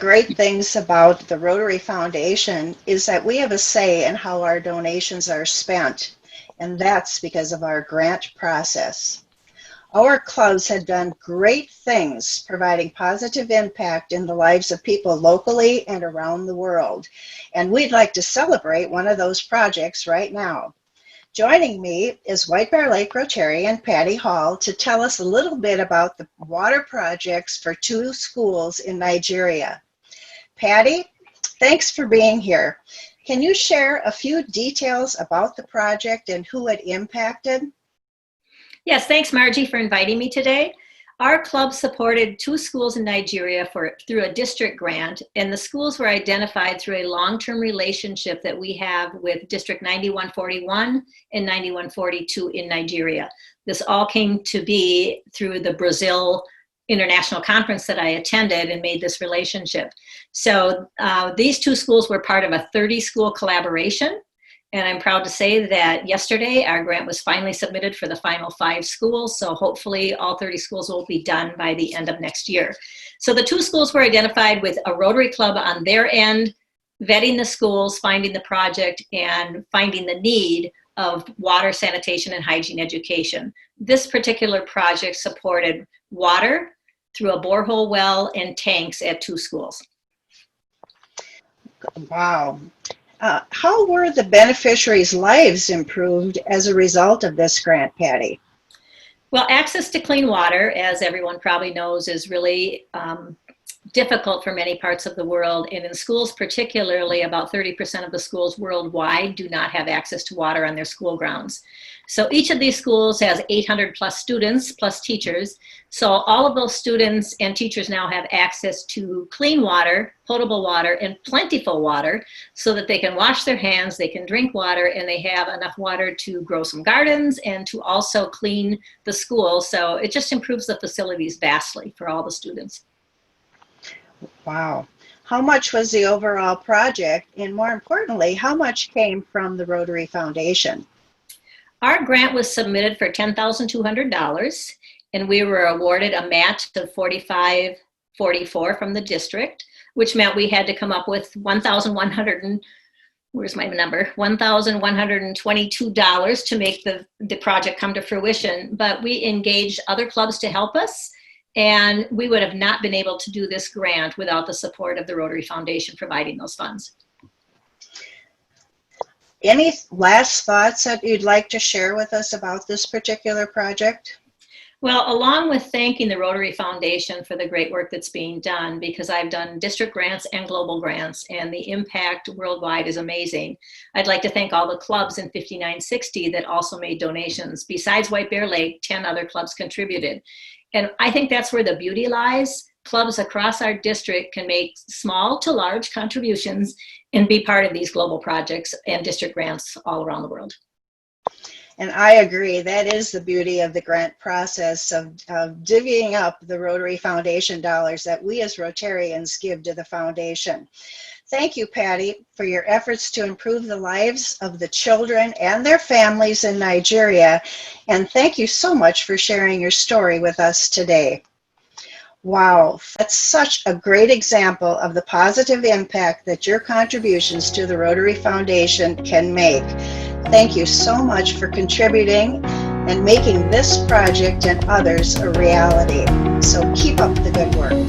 great things about the Rotary Foundation is that we have a say in how our donations are spent, and that's because of our grant process. Our clubs have done great things, providing positive impact in the lives of people locally and around the world. And we'd like to celebrate one of those projects right now. Joining me is White Bear Lake Rotarian Patty Hall to tell us a little bit about the water projects for 2 schools in Nigeria. Patty, thanks for being here. Can you share a few details about the project and who it impacted? Yes, thanks Margie for inviting me today. Our club supported 2 schools in Nigeria through a district grant, and the schools were identified through a long-term relationship that we have with District 9141 and 9142 in Nigeria. This all came to be through the Brazil International Conference that I attended and made this relationship. So these 2 schools were part of a 30-school collaboration. And I'm proud to say that yesterday our grant was finally submitted for the final 5 schools. So hopefully all 30 schools will be done by the end of next year. So the 2 schools were identified with a Rotary Club on their end, vetting the schools, finding the project, and finding the need of water, sanitation, and hygiene education. This particular project supported water through a borehole well and tanks at 2 schools. Wow. How were the beneficiaries' lives improved as a result of this grant, Patty? Well, access to clean water, as everyone probably knows, is really difficult for many parts of the world. And in schools particularly, about 30% of the schools worldwide do not have access to water on their school grounds. So each of these schools has 800 plus students plus teachers. So all of those students and teachers now have access to clean water, potable water, and plentiful water so that they can wash their hands, they can drink water, and they have enough water to grow some gardens and to also clean the school. So it just improves the facilities vastly for all the students. Wow. How much was the overall project? And more importantly, how much came from the Rotary Foundation? Our grant was submitted for $10,200, and we were awarded a match of $45.44 from the district, which meant we had to come up with $1,122 to make the project come to fruition. But we engaged other clubs to help us, and we would have not been able to do this grant without the support of the Rotary Foundation providing those funds. Any last thoughts that you'd like to share with us about this particular project? Well, along with thanking the Rotary Foundation for the great work that's being done, because I've done district grants and global grants, and the impact worldwide is amazing, I'd like to thank all the clubs in 5960 that also made donations. Besides White Bear Lake, 10 other clubs contributed. And I think that's where the beauty lies. Clubs across our district can make small to large contributions and be part of these global projects and district grants all around the world. And I agree, that is the beauty of the grant process of divvying up the Rotary Foundation dollars that we as Rotarians give to the foundation. Thank you, Patty, for your efforts to improve the lives of the children and their families in Nigeria. And thank you so much for sharing your story with us today. Wow, that's such a great example of the positive impact that your contributions to the Rotary Foundation can make. Thank you so much for contributing and making this project and others a reality. So keep up the good work.